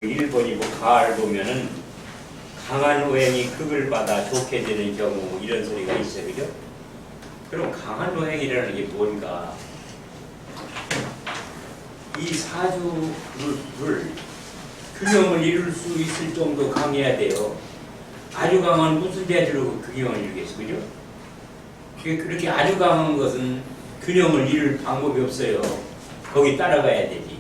일본이 뭐 가을 보면은 강한 오행이 극을 받아 좋게 되는 경우 이런 소리가 있어요, 그죠? 그럼 강한 오행이라는 게 뭔가? 이 사주를 균형을 이룰 수 있을 정도 강해야 돼요. 아주 강한 무슨 재주로 균형을 이루겠어, 그죠? 그렇게 아주 강한 것은 균형을 이룰 방법이 없어요. 거기 따라가야 되지.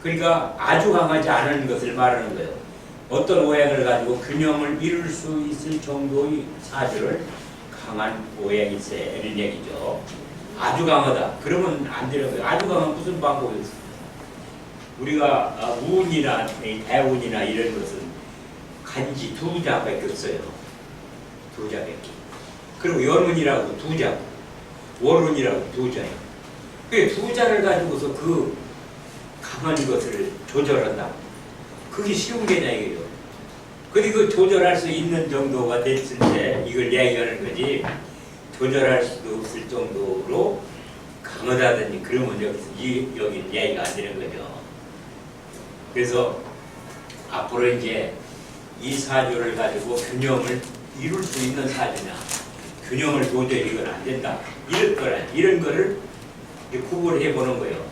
그러니까 아주 강하지 않은 것을 말하는 거예요. 어떤 오행을 가지고 균형을 이룰 수 있을 정도의 사주를 강한 오행이 있어야 이런 얘기죠. 아주 강하다. 그러면 안 되는 거예요. 아주 강한 무슨 방법이 있어요? 우리가 운이나 대운이나 이런 것은 간지 두 자밖에 없어요. 두 자밖에. 그리고 연운이라고 두 자, 월운이라고 두 자예요. 그 두 자를 가지고서 그 강한 것을 조절한다. 그게 쉬운 게냐 이거죠. 근데 그 조절할 수 있는 정도가 됐을 때 이걸 얘기하는 거지, 조절할 수도 없을 정도로 강하다든지 그러면 여기 얘기가 안 되는 거죠. 그래서 앞으로 이제 이 사주를 가지고 균형을 이룰 수 있는 사주냐, 균형을 도저히 이건 안 된다, 이런 거를 구분해 보는 거예요.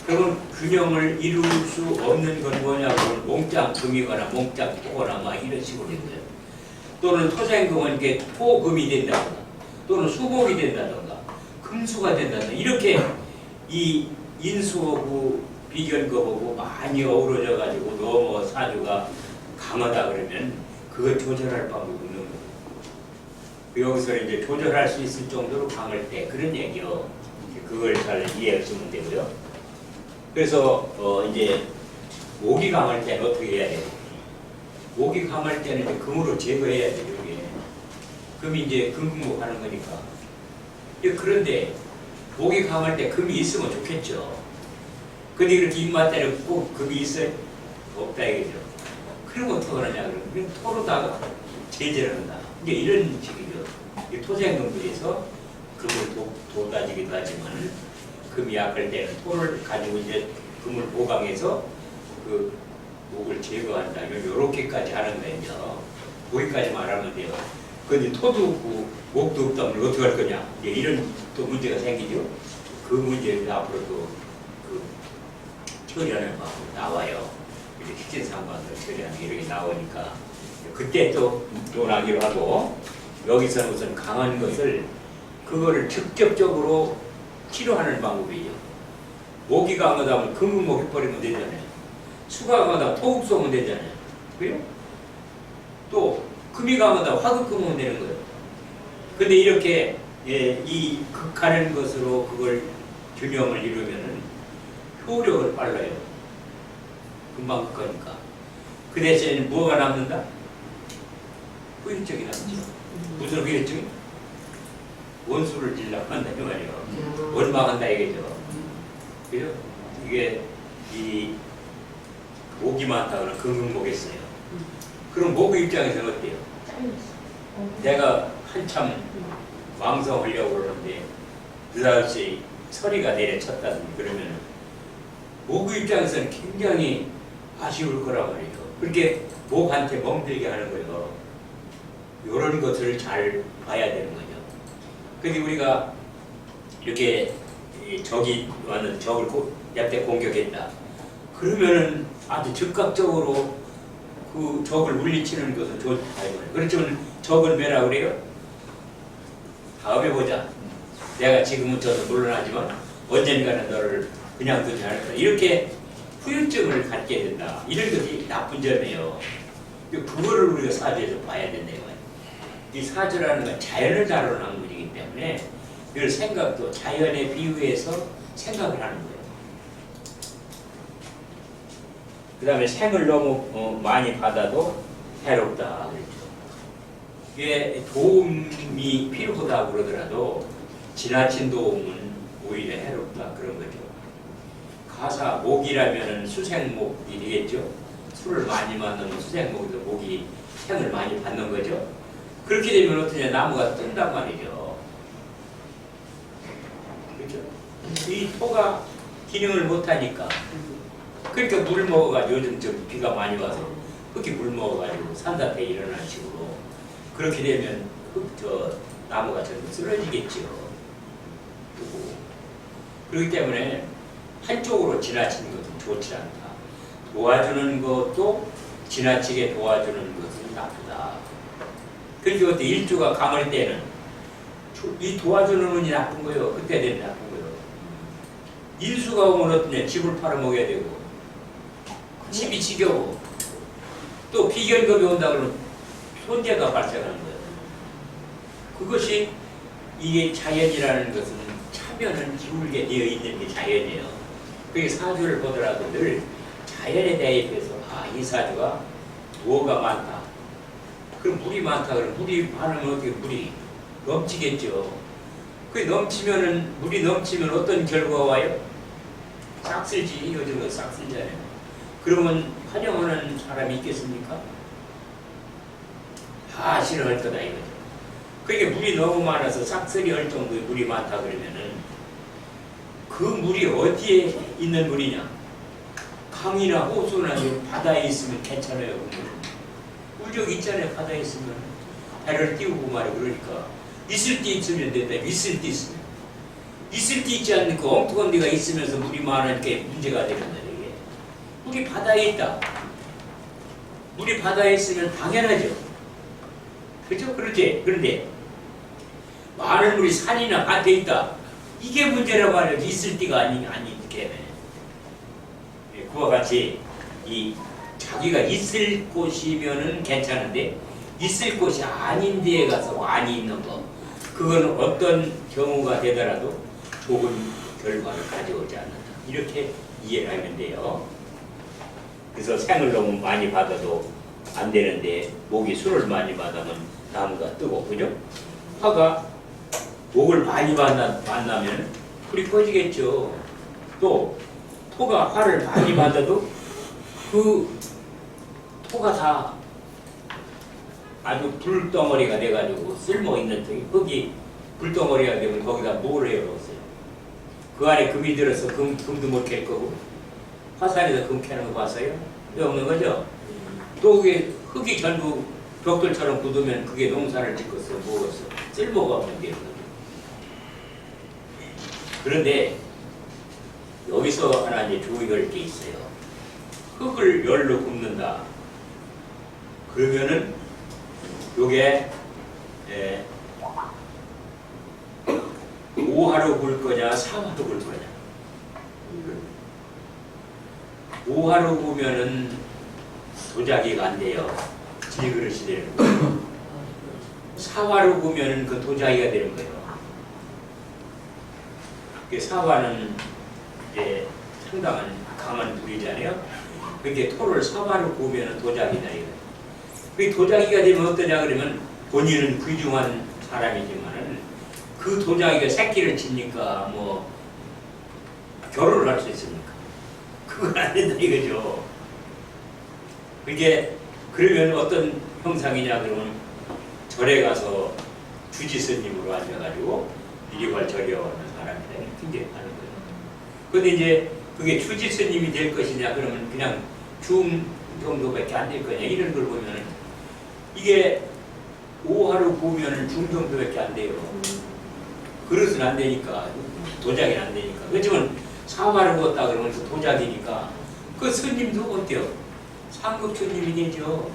그러면 균형을 이룰 수 없는 건 뭐냐고, 몽땅 금이거나 몽땅 토거나 막 이런 식으로 된 거예요. 또는 토생금은 이게 토금이 된다거나, 또는 수목이 된다든가, 금수가 된다든가, 이렇게 이 인수하고 비견급하고 많이 어우러져 가지고 너무 사주가 강하다 그러면 그걸 조절할 방법이 없는 거예요. 여기서 이제 조절할 수 있을 정도로 강할 때 그런 얘기요. 그걸 잘 이해하시면 되고요. 그래서 이제 목이 강할 때는 어떻게 해야 돼요? 목이 강할 때는 이제 금으로 제거해야 돼요. 이게 금이 이제 금극목하는 거니까. 그런데 목이 강할 때 금이 있으면 좋겠죠. 근데 그렇게 입맛대로 꼭 금이 있어요? 없다 이거죠. 그럼 어떻게 하느냐 그러면 토로다가 제재를 한다. 이제 이런 식이죠. 토생금들에서 금을 돋아지기도 하지만, 금이 약할 때는 토를 가지고 이제 금을 보강해서 그 목을 제거한다. 이렇게까지 하는 거예요. 거기까지 말하면 돼요. 그런데 토도 없고 목도 없다면 어떻게 할 거냐? 이런 또 문제가 생기죠. 그 문제를 앞으로도 그 처리하는 방법이 나와요. 식진상관을 처리하는 게 이렇게 나오니까 그때 또 논하기로 하고, 여기서는 우선 강한 것을 그거를 직접적으로 치료하는 방법이죠. 목이 강하다면 금극목 해버리면 되잖아요. 수가 강하다면 토국 쏘면 되잖아요. 그래요? 또 금이 강하다면 화극 금으면 되는 거예요. 근데 이렇게 이 극하는 것으로 그걸 균형을 이루면은 효력을 빨라요. 금방 극하니까. 그 대신에 뭐가 남는다? 후유증이 남죠. 무슨 후유증이? 원수를 질려고 한다 이 말이에요. 원망한다 이거죠. 그죠? 이게 이 목이 많다거나 금극목이 있어요. 그럼 목 입장에서는 어때요? 내가 한참 왕성하려고 그러는데 느닷없이 서리가 내려쳤다든지 그러면 목 입장에서는 굉장히 아쉬울 거란 말이에요. 그렇게 목한테 멍들게 하는 거예요. 이런 것을 잘 봐야 되는 거죠. 근데 우리가 이렇게 적이 왔는 적을 얕게 공격했다. 그러면은 아주 즉각적으로 그 적을 물리치는 것은 좋다. 그렇지만 적을 뭐라 그래요? 다음에 보자. 내가 지금은 저도 물러나지만 언젠가는 너를 그냥 두지 않을 거다. 이렇게 후유증을 갖게 된다. 이런 것이 나쁜 점이에요. 그거를 우리가 사주에서 봐야 된다요. 이 사주라는 건 자연을 다루는 학문이기 때문에 이걸 생각도 자연에 비유해서 생각을 하는 거예요. 그 다음에 생을 너무 많이 받아도 해롭다 그랬죠. 이게 도움이 필요하다 그러더라도 지나친 도움은 오히려 해롭다 그런 거죠. 가사 목이라면 수생목이 되겠죠. 술을 많이 마시면 수생목에서 목이 생을 많이 받는 거죠. 그렇게 되면 어떠냐? 나무가 뜬단 말이죠. 그렇죠? 이 토가 기능을 못하니까 그러니까 물 먹어가지고 요즘 좀 비가 많이 와서 흙이 물 먹어가지고 산사태 일어나는 식으로 그렇게 되면 나무가 전부 쓰러지겠죠. 그렇기 때문에 한쪽으로 지나치는 것은 좋지 않다. 도와주는 것도 지나치게 도와주는 것은 나쁘다. 그러니까 그때 일주가 가을 때는 이 도와주는 운이 나쁜 거예요. 그때 되면 나쁜 거예요. 인수가 오면 어떠냐? 집을 팔아먹어야 되고 집이 지겨워. 또 비견급이 온다 그러면 손재가 발생하는 거예요. 그것이 이게 자연이라는 것은 차면은 기울게 되어 있는 게 자연이에요. 그게 사주를 보더라도 늘 자연에 대입해서 이 사주가 뭐가 많다. 그럼 물이 많다. 그럼 물이 많으면 어떻게 물이 넘치겠죠. 그 물이 넘치면 어떤 결과가 와요? 싹쓸지. 요즘은 싹쓸잖아요. 그러면 환영하는 사람이 있겠습니까? 다 싫어할 거다 이거죠. 그러니까 물이 너무 많아서 싹쓸이 할 정도의 물이 많다 그러면은 그 물이 어디에 있는 물이냐? 강이나 호수나 바다에 있으면 괜찮아요. 물력 있잖아요. 바다에 있으면 배를 띄우고 말이야. 그러니까 있을 때 있으면 된다. 있을 때 있으면 있을 때 있지 않고 엉뚱한 데가 있으면서 물이 많으니까 문제가 되는 거예요. 물이 바다에 있다. 물이 바다에 있으면 당연하죠. 그렇죠? 그런데 많은 물이 산이나 밭에 있다. 이게 문제라고 말이에요. 있을 때가 아니기 때문에. 그와 같이 자기가 있을 곳이면은 괜찮은데 있을 곳이 아닌 데에 가서 많이 있는 거, 그건 어떤 경우가 되더라도 좋은 결과를 가져오지 않는다. 이렇게 이해를 하면 돼요. 그래서 생을 너무 많이 받아도 안 되는데 목이 술을 많이 받으면 나무가 뜨고, 그죠? 화가 목을 많이 만나면 불이 꺼지겠죠. 또 토가 화를 많이 받아도 그 토가 다 아주 불덩어리가 돼가지고 쓸모있는 흙이 불덩어리가 되면 거기다 뭘 해요? 그 안에 금이 들어서 금도 못 캘 거고 화산에서 금 캐는 거 봤어요? 왜 없는 거죠? 또 그게 흙이 전부 벽돌처럼 굳으면 그게 농사를 짓겠어? 뭐겠어? 쓸모가 없는 게 있거든요. 그런데 여기서 하나 이제 주의할 게 있어요. 흙을 열로 굽는다. 그러면은 요게 5화로 굴 거냐 3화로 굴 거냐. 5화로 구면은 도자기가 안 돼요. 질그릇이 되는 거예요. 4화로 구면은 그 도자기가 되는 거예요. 그 4화는 이제 상당한 강한 불이잖아요. 그게 토를 4화로 구우면 도자기다 이거. 그 도자기가 되면 어떠냐 그러면 본인은 귀중한 사람이지만은 그 도자기가 새끼를 치니까 뭐 결혼을 할 수 있습니까? 그건 안 된다 이거죠. 이게 그러면 어떤 형상이냐 그러면 절에 가서 주지 스님으로 앉아가지고 이리발 저리하는 사람이다 이렇게 하는 거예요. 그런데 이제 그게 주지 스님이 될 것이냐 그러면 그냥 중 정도밖에 안 될 거냐 이런 걸 보면은 이게 5화로 보면은 중 정도밖에 안 돼요. 그릇은 안 되니까 도자기는 안 되니까. 그렇지만 4화로 걷다 그러면 그 도자기니까 그 스님도 어때요? 상급 스님이 되죠.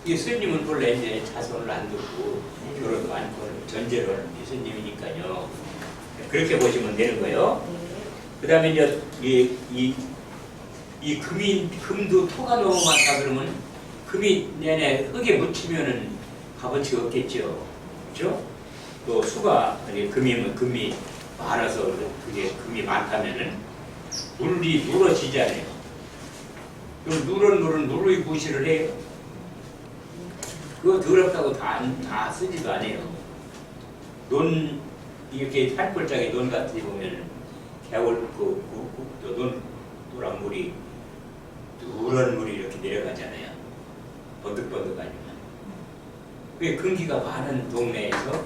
이 스님은 본래 이제 자손을 안 듣고 결혼도 안 하고 전제로 하는 스님이니까요. 그렇게 보시면 되는 거예요. 그 다음에 이제 이 금도 토가 너무 많다 그러면 금이 내내 흙에 묻히면은 값어치가 없겠죠. 그렇죠? 또 수가 금이 많아서 그게 금이 많다면은 물이 누러지잖아요. 그럼 누르이 무시를 해요. 그거 더럽다고 다 쓰지도 않아요. 이렇게 팔골짜기 논 같은 데 보면 개월 노란 물이 누런 물이 이렇게 내려가잖아요. 번득번득하지만. 그게 금기가 많은 동네에서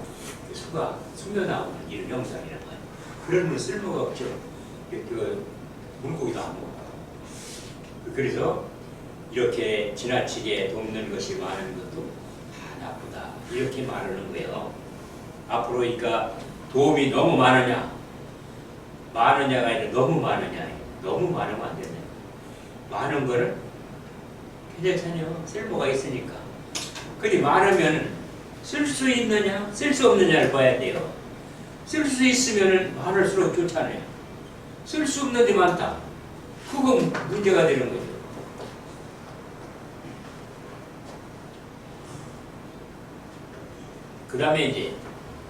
수가 숨겨나오는 이런 영상이란 말이에요. 그런 물 쓸모가 없죠. 그 물고기도 안 먹고. 그래서 이렇게 지나치게 돕는 것이 많은 것도 다 나쁘다. 이렇게 말하는 거예요. 앞으로 그러니까 도움이 너무 많으냐? 많으냐가 아니라 너무 많으냐? 너무 많으면 안 된다. 많은 거는 괜찮아요. 쓸모가 있으니까. 근데 많으면 쓸 수 있느냐, 쓸 수 없느냐를 봐야 돼요. 쓸 수 있으면 많을수록 좋잖아요. 쓸 수 없는 데 많다. 그건 문제가 되는 거죠. 그 다음에 이제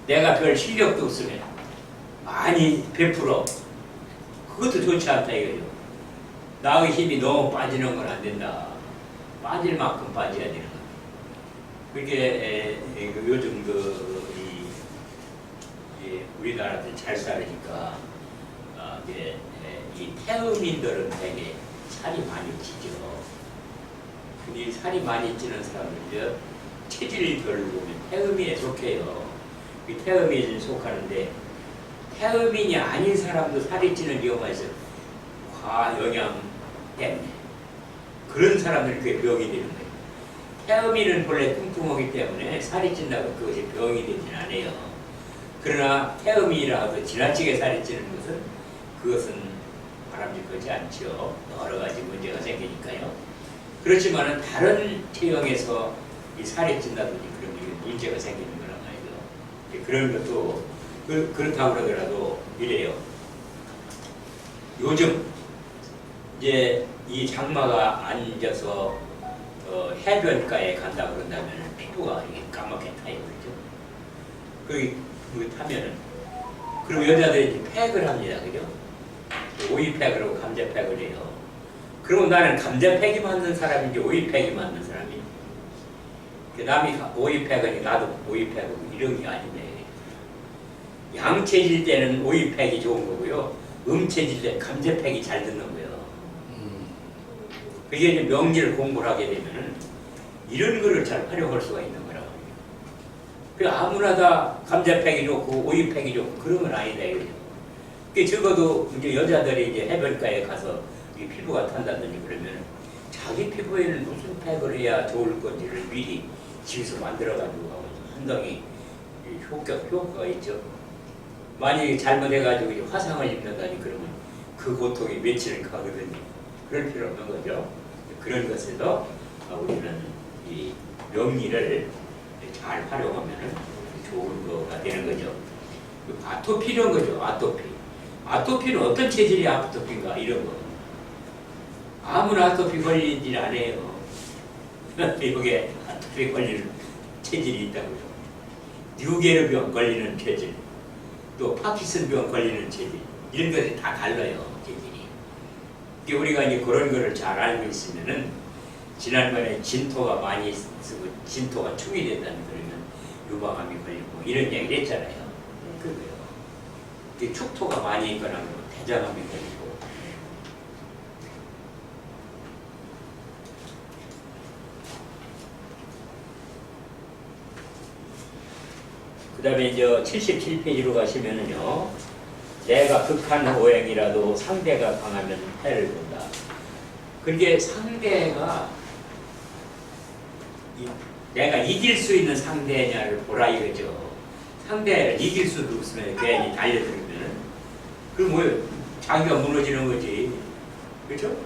내가 별 실력도 없으면 많이 베풀어. 그것도 좋지 않다 이거죠. 나의 힘이 너무 빠지는 건 안 된다. 빠질 만큼 빠져야 되는 거예요. 그게 요즘 우리나라도 잘 살으니까 이 태음인들은 되게 살이 많이 찌죠. 근데 살이 많이 찌는 사람들 체질별로 보면 태음인에 속해요. 이 태음인에 속하는데 태음인이 아닌 사람도 살이 찌는 경우가 있어요. 과영양 때문에. 그런 사람들이 그게 병이 되는 거예요. 태음인은 본래 뚱뚱하기 때문에 살이 찐다고 그것이 병이 되진 않아요. 그러나 태음인이라도 지나치게 살이 찌는 그것은 바람직하지 않죠. 여러 가지 문제가 생기니까요. 그렇지만 다른 체형에서 이 살이 찐다든지 그런 문제가 생기는 거란 말이죠. 그런 것도 그렇다고 그러더라도 이래요. 요즘 이제 이 장마가 앉아서 해변가에 간다 그런다면 피부가 이렇게 까맣게 타요, 그죠? 그 타면은 그리고 여자들이 팩을 합니다, 그죠? 오이팩을 하고 감자팩을 해요. 그리고 나는 감자팩이 맞는 사람인지 오이팩이 맞는 사람이. 남이 오이팩은 나도 오이팩이고 이런 게 아닌데. 양체질 때는 오이팩이 좋은 거고요. 음체질 때 감자팩이 잘 듣는 거예요. 그게 이제 명리를 공부를 하게 되면은 이런 거를 잘 활용할 수가 있는 거라고. 그 아무나 다 감자팩이 좋고 오이팩이 좋고 그런 건 아니다 이거죠. 그 적어도 이제 여자들이 이제 해변가에 가서 이 피부가 탄다든지 그러면 자기 피부에는 무슨 팩을 해야 좋을 건지를 미리 집에서 만들어가지고 상당히 효과가 있죠. 만약에 잘못해가지고 화상을 입는다니 그러면 그 고통이 며칠을 가거든요. 그럴 필요 없는 거죠. 그런 것에서 우리는 이 명리를 잘 활용하면 좋은 거가 되는 거죠. 아토피 이런 거죠. 아토피는 어떤 체질이 아토피인가 이런 거. 아무나 아토피 걸리질 않아요. 여기에 아토피 걸리는 체질이 있다고요. 뉴게르병 걸리는 체질, 또 파킨슨병 걸리는 체질, 이런 것이 다 달라요, 체질이. 우리가 이제 그런 거를 잘 알고 있으면은 지난번에 진토가 많이 쓰고 진토가 축이 된다는 그러면 유방암이 걸리고 이런 얘기를 했잖아요. 그거요. 축토가 많이 있거나 대장암이 걸리고. 그 다음에 이제 77페이지로 가시면은요, 내가 극한 오행이라도 상대가 강하면 해를 본다. 그게 상대가 내가 이길 수 있는 상대냐를 보라 이거죠. 상대를 이길 수도 없으면 괜히 달려들면 그럼 뭐예요? 자기가 무너지는 거지. 그렇죠?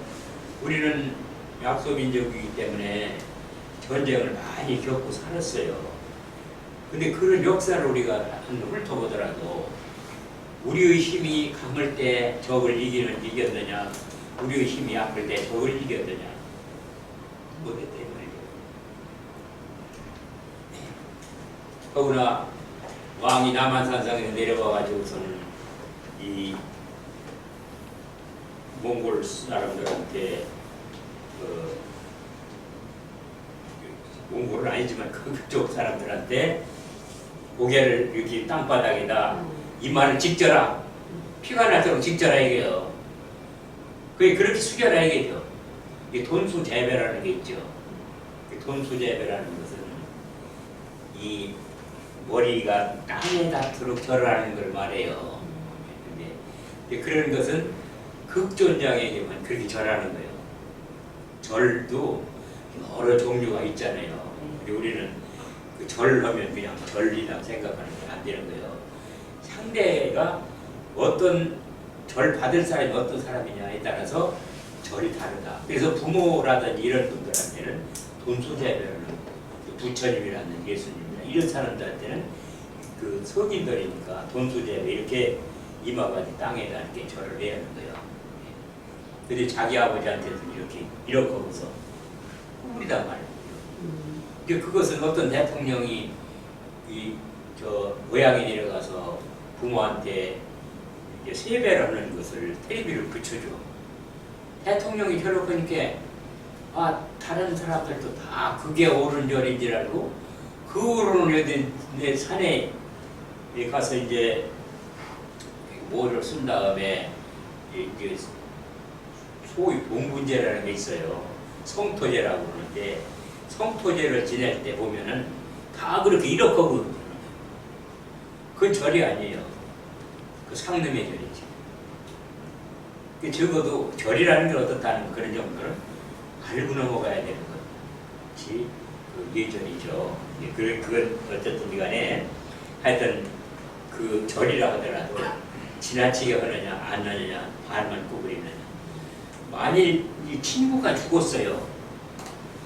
우리는 약소민족이기 때문에 전쟁을 많이 겪고 살았어요. 근데 그런 역사를 우리가 훑어보더라도 우리의 힘이 강할 때 적을 이겼느냐, 우리의 힘이 약할 때 적을 이겼느냐, 못했다 이 말이죠. 더구나 왕이 남한산상에 내려와가지고서는 이 몽골 사람들한테 몽골은 아니지만 그쪽 사람들한테 고개를 이렇게 땅바닥에다 이마를 직져라, 피가 나도록 직져라 이게요. 그게 그렇게 숙여라 이게죠. 이게 돈수재배라는 게 있죠. 돈수재배라는 것은 이 머리가 땅에 닿도록 절하는 걸 말해요. 근데 그런 것은 극존장에게만 그렇게 절하는 거예요. 절도 여러 종류가 있잖아요. 근데 우리는 그 절하면 그냥 절이라고 생각하는 게 안 되는 거예요. 상대가 어떤 절 받을 사람이 어떤 사람이냐에 따라서 절이 다르다. 그래서 부모라든지 이런 분들한테는 돈소재라는 부처님이라는 예수님이나 이런 사람들한테는 그 성인들이니까 돈소재를 이렇게 이마까지 땅에다 이렇게 절을 해야 하는 거예요. 근데 자기 아버지한테도 이렇게 하고서 꾸물이단 말이에요. 그것은 어떤 대통령이 고향에 내려가서 부모한테 세배를 하는 것을 텔레비를 붙여줘. 대통령이 저렇게 하니까 다른 사람들도 다 그게 옳은 절인 줄 알고 그 옳은 내 산에 가서 이제 뭐를 쓴 다음에 이제 소위 봉분제라는 게 있어요. 성토제라고 그러는데 성토제를 지낼 때 보면은 다 그렇게 이렇게 하고 그건 절이 아니에요. 그 상놈의 절이지. 적어도 절이라는 게 어떻다는 그런 정도를 알고 넘어가야 되는 것이 그 예절이죠. 그건 어쨌든 간에 하여튼 그 절이라 하더라도 지나치게 하느냐 안 하느냐 반만 구부리느냐. 만일 이 친구가 죽었어요.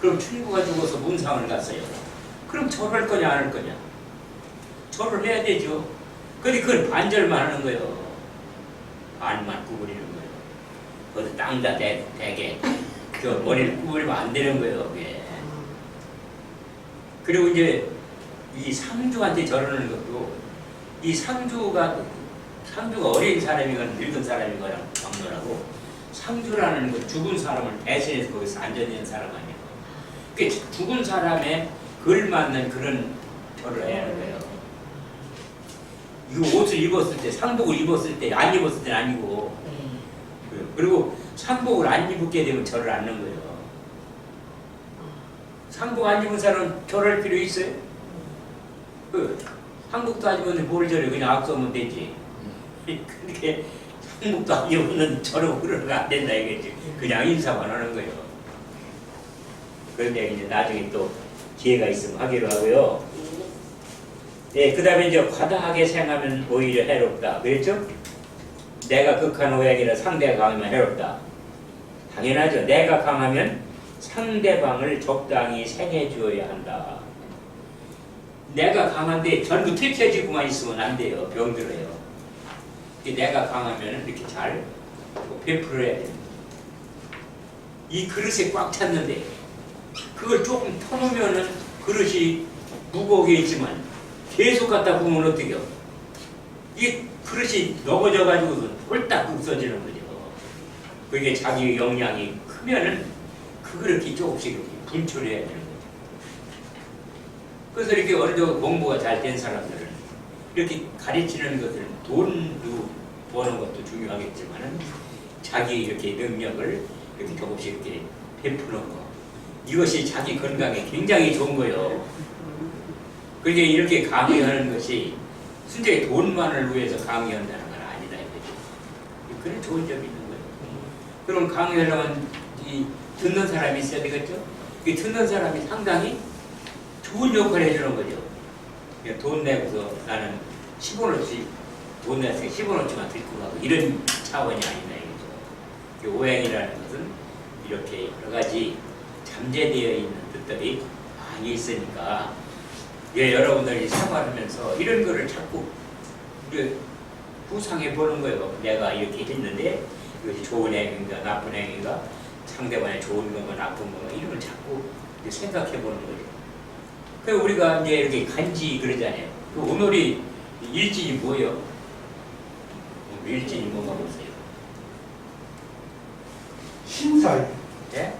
그럼 친구가 죽어서 문상을 갔어요. 그럼 절할 거냐 안 할 거냐? 절을 해야 되죠. 근데 그걸 반절만 하는 거예요. 반만 구부리는 거예요. 거기서 땅다 대게 그 머리를 구부리면 안 되는 거예요. 그게. 그리고 이제 이 상주한테 절하는 것도 이 상주가 어린 사람이건 늙은 사람이건 막론하고 상주라는 거 죽은 사람을 대신해서 거기서 앉아있는 사람 아니에요. 그 죽은 사람에 걸맞는 그런 절을 해야 하는 거예요. 이거 옷을 입었을 때, 상복을 입었을 때, 안 입었을 때는 아니고, 그리고 상복을 안 입게 되면 절을 안 하는 거예요. 상복 안 입은 사람은 절할 필요 있어요? 상복도 안 입었는데 뭘 절해? 그냥 악수하면 되지. 그렇게 상복도 안 입었는데 절하고 그러면 안 된다 이거지. 그냥 인사만 하는 거예요. 그런데 이제 나중에 또 기회가 있으면 하기로 하고요. 네, 그 다음에 이제 과다하게 생하면 오히려 해롭다. 그랬죠? 내가 극한 오행이라 상대가 강하면 해롭다. 당연하죠. 내가 강하면 상대방을 적당히 생해 주어야 한다. 내가 강한데 전부 틀켜지고만 있으면 안 돼요. 병들어요. 내가 강하면 이렇게 잘 베풀어야 돼요. 이 그릇에 꽉 찼는데 그걸 조금 터놓으면은 그릇이 무거게 있지만 계속 갖다 부으면 어떡해요? 이 그릇이 넘어져가지고 홀딱 없어지는 거죠. 그게 자기 역량이 크면은 그렇게 조금씩 분출해야 되는 거죠. 그래서 이렇게 어느 정도 공부가 잘 된 사람들은 이렇게 가르치는 것을 돈도 버는 것도 중요하겠지만은 자기 이렇게 능력을 이렇게 조금씩 이렇게 베푸는 거. 이것이 자기 건강에 굉장히 좋은 거예요. 그러니까 이렇게 강의하는 것이 순전히 돈만을 위해서 강의한다는 건 아니다 이거죠. 그런 좋은 점이 있는 거예요. 그럼 강의하려면 이 듣는 사람이 있어야 되겠죠? 이 듣는 사람이 상당히 좋은 역할을 해주는 거죠. 그러니까 돈 내고서 나는 10원어치 돈 내서 10원어치만 듣고 가고 이런 차원이 아니다 이거죠. 오행이라는 것은 이렇게 여러 가지 잠재되어 있는 뜻들이 많이 있으니까 여러분들이 생활하면서 이런 거를 자꾸 구상해 보는 거예요. 내가 이렇게 했는데 이것이 좋은 행위인가 나쁜 행위인가 상대방의 좋은 건가 나쁜 건가 이런 걸 자꾸 생각해 보는 거죠. 그래서 우리가 이제 이렇게 간지 그러잖아요. 그 오늘이 일진이 뭐예요? 일진이 뭐가 보세요? 신사예요. 예?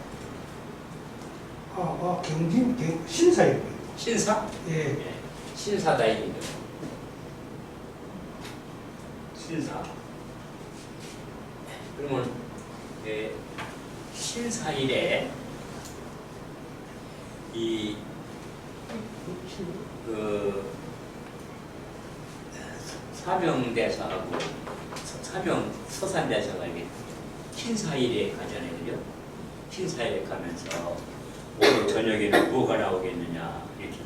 신사예요. 신사? 예. 예. 신사다 이거죠. 신사. 그러면 신사일에 그 사명대사하고 사명서산대사가 이게 신사일에 가잖아요, 그죠? 신사에 가면서 오늘 저녁에는 무엇가 나오겠느냐 이렇게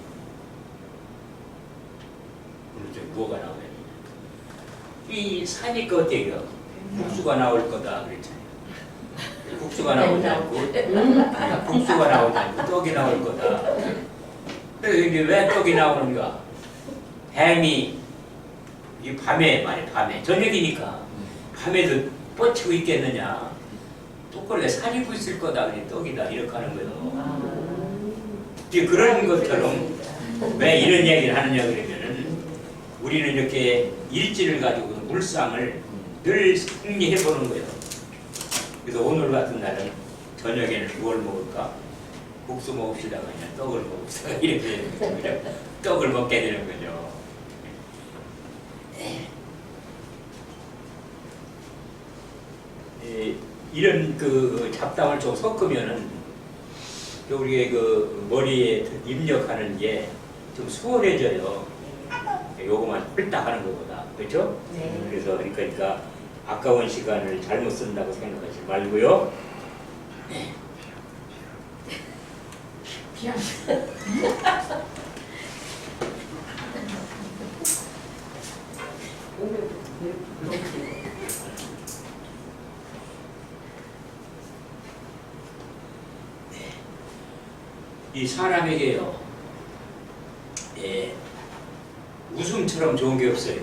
오늘 저녁 무엇가 나오겠느냐 이 사니까 어때요? 국수가 나올 거다 그랬잖아요. 국수가 나오지 않고 국수가 나오지 않고 떡이 나올 거다. 그래서 이게 왜 떡이 나오는가? 뱀이 이 밤에 말이야 밤에 저녁이니까 밤에도 뻗치고 있겠느냐? 똑거리가 사리고 있을 거다. 그래 떡이다 이렇게 하는 거예요. 이제 그런 것처럼 왜 이런 얘기를 하느냐 그러면은 우리는 이렇게 일지를 가지고 물상을 늘 승리해 보는 거예요. 그래서 오늘 같은 날은 저녁에는 뭘 먹을까? 국수 먹읍시다 그냥 떡을 먹읍시다 이렇게 되는 거죠. 그죠? 떡을 먹게 되는 거죠. 이런 그 잡담을 좀 섞으면은 우리의 그 머리에 입력하는 게 좀 수월해져요. 요거만 홀딱 하는 것보다. 그렇죠? 네. 그래서 그러니까 아까운 시간을 잘못 쓴다고 생각하지 말고요. 피한. 이 사람에게요, 웃음처럼 좋은 게 없어요.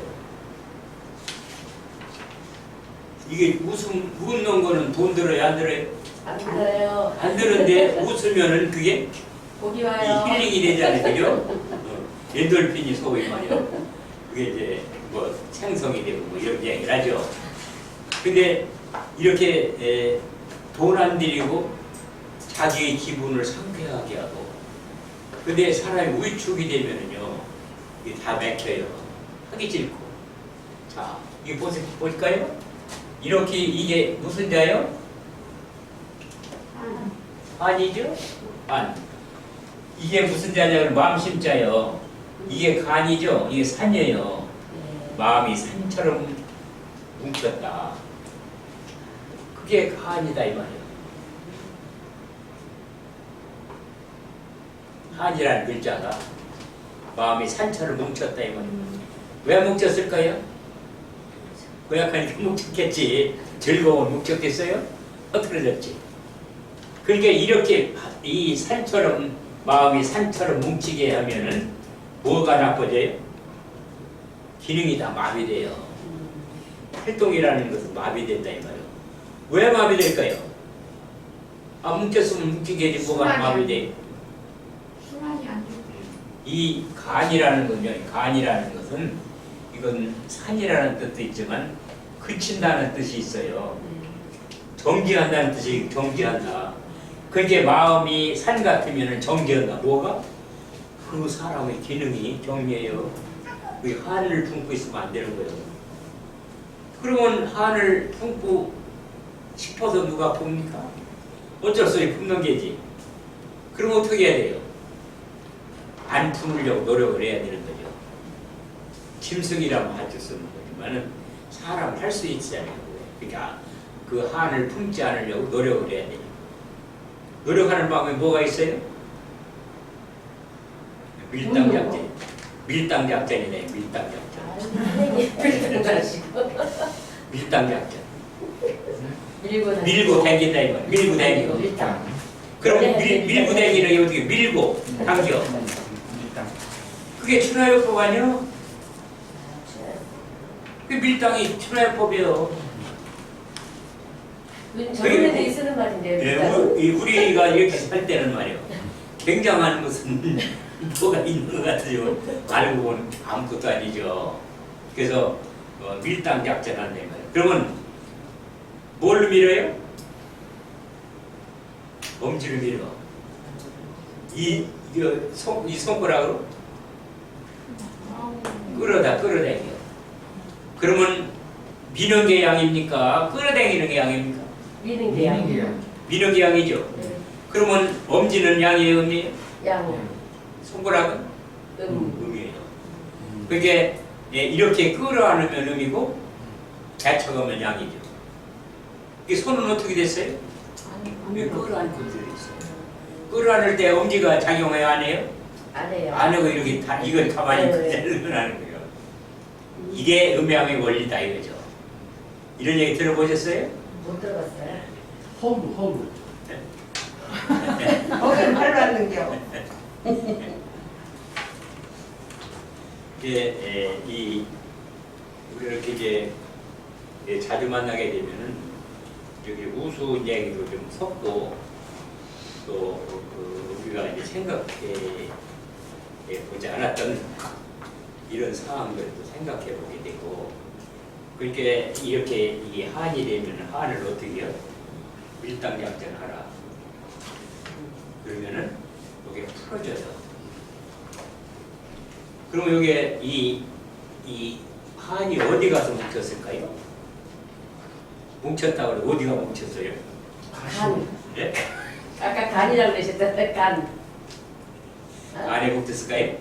이게 웃는 거는 돈 들어요, 안 들어요? 안 들어요. 안 들는데 웃으면은 그게 복이 이 와요. 힐링이 되잖아요, 그죠? 엔돌핀이 소위 말이요. 그게 이제 뭐 생성이 되고 뭐 이런 얘기를 하죠. 근데 이렇게 돈 안 들이고 자기의 기분을 상쾌하게 하고, 근데 사람이 위축이 되면은요, 이게 다 맥혀요. 하기 싫고. 자, 이거 볼까요? 이렇게 이게 무슨 자요? 간이죠? 간. 이게 무슨 자냐면 마음심자요. 이게 간이죠? 이게 산이에요. 마음이 산처럼 뭉쳤다. 그게 간이다 이 말이에요. 한이라는 글자가 마음이 산처럼 뭉쳤다 이 말이에요. 왜 뭉쳤을까요? 고약하니까 뭉쳤겠지. 즐거운 뭉쳤겠어요? 흐트러졌지. 그러니까 이렇게 이 산처럼 마음이 산처럼 뭉치게 하면은 뭐가 나빠져요? 기능이 다 마비돼요. 활동이라는 것은 마비된다 이 말이에요. 왜 마비될까요? 뭉쳤으면 뭉치게 해야지 뭐가 마비돼요? 순환이 안 돼. 이 간이라는 건요, 간이라는 것은 이건 산이라는 뜻도 있지만 그친다는 뜻이 있어요. 정지한다는 뜻이 정지한다. 그게 마음이 산 같으면 정지한다. 뭐가? 그 사람의 기능이 정리해요. 그 한을 품고 있으면 안 되는 거예요. 그러면 한을 품고 싶어서 누가 풉니까? 어쩔 수 없이 품는 게지. 그럼 어떻게 해야 돼요? 안 품으려고 노력을 해야 되는 거죠. 짐승이라고 할 수 없는 거지만은 사람 할 수 있잖아요. 그러니까 그 한을 품지 않으려고 노력을 해야 돼요. 노력하는 방법이 뭐가 있어요? 밀당 작전. 밀당 작전이네. 밀당 작전. 밀당 작전. 밀고 당긴다 이거. 밀고 당기고. 그럼 밀고 당기는 어떻게 밀고 당겨. 그게 춘화요법 아니요? 그 밀당이 춘화요법이에요. 젊은이들이 쓰는 말인데요. 우리가 이렇게 살 때는 말이요. 굉장한 무슨 뭐가 있는 것 같아요. 알고 보면 아무것도 아니죠. 그래서 밀당 작전 한다 말이에요. 그러면 뭘 밀어요? 엄지를 밀어. 이 손가락으로 끌어당겨. 그러면 미는 게 양입니까? 끌어당기는 게 양입니까? 미는 게 양이에요. 미는 게 양이죠. 네. 그러면 엄지는 양이에요, 음이에요? 양. 손가락은 음. 음이에요. 그게 이렇게 끌어안으면 음이고 대처가면 양이죠. 이 손은 어떻게 됐어요? 왜 끌어안고 들어있어요? 끌어안을 때 엄지가 작용해요, 안 해요? 안 해요. 안 하고 이렇게 이걸 가만히 네. 그대로 하는 거예요. 이게 음양의 원리다 이거죠. 이런 얘기 들어보셨어요? 못 들어봤어요. 허브. 거기를 발로 하는 겨. 이 이렇게 이제 자주 만나게 되면은 여기 우스운 얘기도 좀 섞고 또 우리가 이제 생각해 보지 않았던 이런 상황들도 생각해 보게 되고 그렇게 이렇게 이 한이 되면 한을 어떻게 해요? 밀당작전하라. 그러면은 이게 풀어져요. 그럼 여기에 이 한이 어디 가서 뭉쳤을까요? 뭉쳤다고 그래 어디가 뭉쳤어요? 간. 네? 아까 간이라고 그러셨잖아요. 간. 안에 뭉쳤을까요?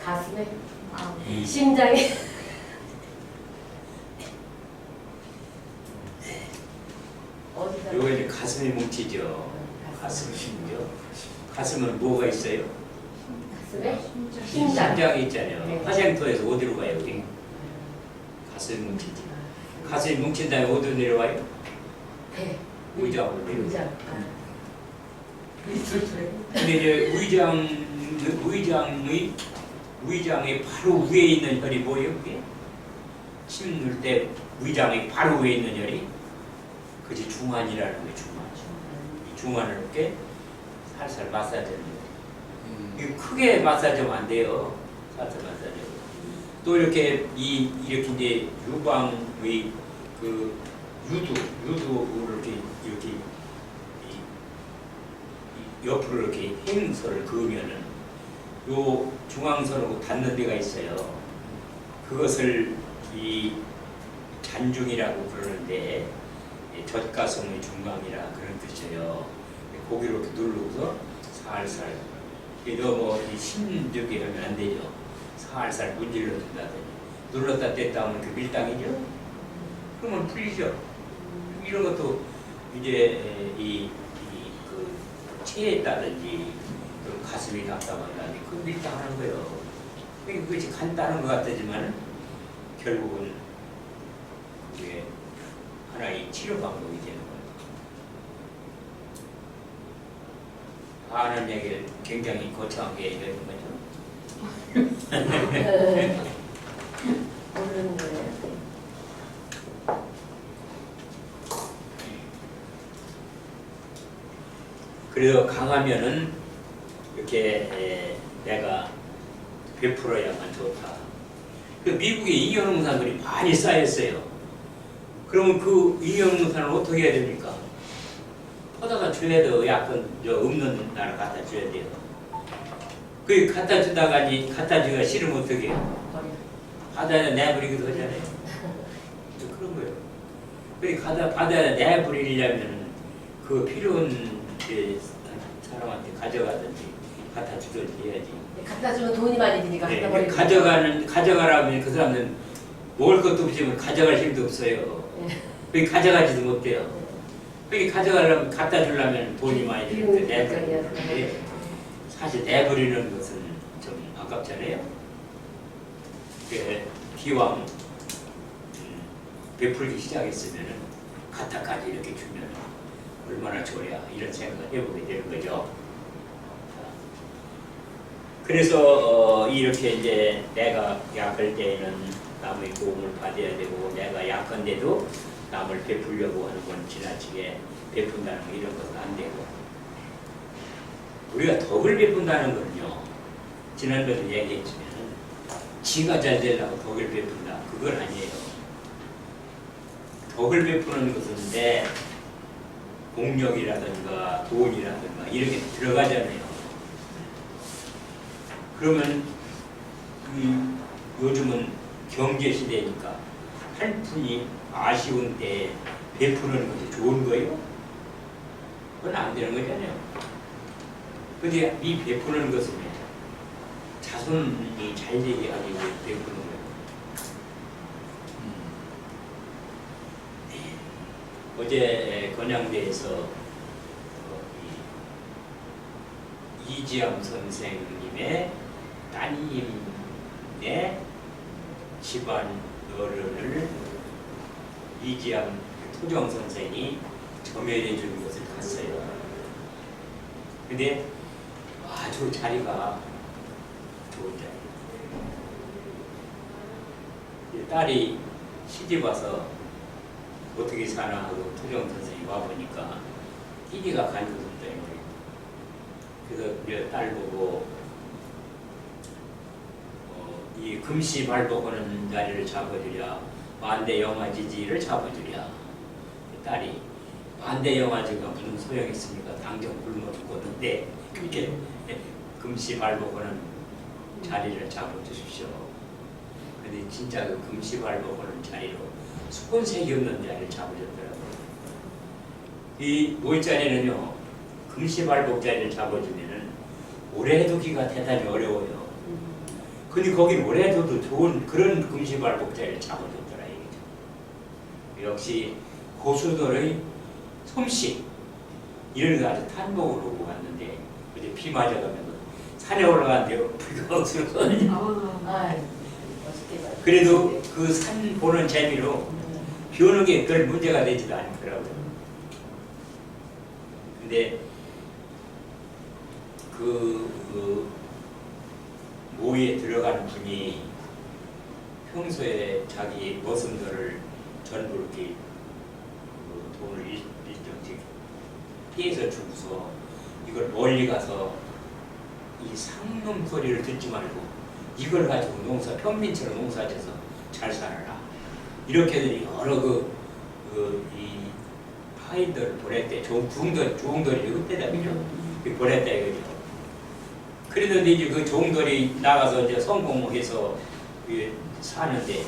가슴에. 심장에. 어디다? 요거 이제 가슴이 뭉치죠. 가슴이 심죠. 가슴은 뭐가 있어요? 가슴에? 심장. 심장이 있잖아요. 네. 화생토에서 어디로 가요? 여기? 가슴이 뭉치지. 가슴이 뭉친 다음에 어디로 내려와요? 배. 의장으로 내려와요. 의장. 근데 이제 의장의 바로 위에 있는 혈이 뭐예요? 그게? 침 넣을 때 의장의 바로 위에 있는 혈이 그게 중환이라는 거예요. 중환. 이 중환을 이렇게 살살 마사지하는 거예요. 이거 크게 마사지하면 안 돼요. 살살 마사지하고. 또 이렇게 이렇게 이제 유방의 그 유두를 이렇게 옆으로 이렇게 행선을 그으면은 요 중앙선하고 닿는 데가 있어요. 그것을 이 잔중이라고 그러는데 젖가슴의 중앙이라 그런 뜻이에요. 고기로 이렇게 누르고서 살살. 너무 힘들게 하면 안 되죠. 살살 문질러 준다든지 눌렀다 뗐다 하면 그 밀당이죠. 그러면 풀리죠. 이런 것도 이제 그 체했다든지 가슴이 답답하다든지 그 밀당하는 거예요. 그것이 간단한 것 같지만 결국은 그게 하나의 치료 방법이 되는 거예요. 하는 얘기를 굉장히 거창하게 얘기하는 거죠. 모르는 거예요. 그래서 강하면은 이렇게 내가 베풀어야만 좋다. 그 미국에 이영농산들이 많이 쌓였어요. 그러면 그 이영농산을 어떻게 해야 됩니까? 퍼다가 줘야 돼요. 약간 없는 나라 갖다 줘야 돼요. 그 갖다 주기가 싫으면 어떻게 해요? 바다에 내버리기도 하잖아요. 그런 거예요. 그 바다에 내버리려면 그 필요한 사람한테 가져가든지 갖다 주든지 해야지. 갖다 주면 돈이 많이 드니까 갖다 버리고. 가져가라면 그 사람은 먹을 것도 없지만 가져갈 힘도 없어요. 그 가져가지도 못해요. 그 가져가려면 갖다 주려면 돈이 많이 드는데 내버리는데 사실 내버리는 것은 좀 아깝잖아요. 기왕 베풀기 시작했으면은 갖다까지 이렇게 주면 얼마나 좋아야 이런 생각을 해보게 되는 거죠. 그래서 이렇게 이제 내가 약할 때에는 남의 도움을 받아야 되고 내가 약한데도 남을 베풀려고 하는 건 지나치게 베푼다는 거 이런 것은 안 되고 우리가 덕을 베푼다는 거는요. 지난번에 얘기했지만 지가 잘 되려고 덕을 베푼다. 그건 아니에요. 덕을 베푸는 것은 내 공력이라든가 돈이라든가 이런 게 들어가잖아요. 그러면 요즘은 경제 시대니까 한 푼이 아쉬운 때 베푸는 것이 좋은 거예요? 그건 안 되는 거잖아요. 근데 이 베푸는 것은 자손이 잘 되게 하기 위해 베푸는 거예요. 어제 건양대에서 이지암 선생님의 따님의 집안 어른을 이지암 토정 선생이 점연해 준 것을 갔어요. 근데 아주 자리가 좋은 자리. 딸이 시집 와서 어떻게 사나 하고 토정 선생이 와보니까 끼니가 간 것 없다. 그래서 이제 딸 보고 이 금시 발복하는 자리를 잡아주랴 만대 영화지지를 잡아주랴. 딸이 만대 영화지가 무슨 소용이 있습니까? 당장 굶어 죽었는데 그렇게 금시 발복하는 자리를 잡아주십시오. 근데 진짜 그 금시 발복하는 자리로 수건색이 없는 자리를 잡아줬더라고요. 이 모자리는요 금시 발복 자리를 잡아주면은 오래 두기가 대단히 어려워요. 근데 거긴 오래 둬도 좋은 그런 금시 발복 자리를 잡아줬더라 얘기죠. 역시 고수들의 솜씨 이런 거 아주 탄복을 오고 갔는데 어제 비 맞아가면서 산에 올라갔는데 비가 없어서거든요. 멋있게 봐. 그래도 그 산 보는 재미로 비 오는 게 별 문제가 되지도 않더라고요. 근데 그 모에 들어가는 분이 평소에 자기 머슴들을 전부 이렇게 돈을 일정씩 떼서 주고서 이걸 멀리 가서 이 상놈 소리를 듣지 말고 이걸 가지고 평민처럼 농사져서 잘 살아라. 이렇게 여러 이 파인들을 보냈대. 좋은 돌이 그때다 그죠? 보냈다 이거죠. 그랬는데 이제 그 종들이 나가서 이제 성공해서 사는데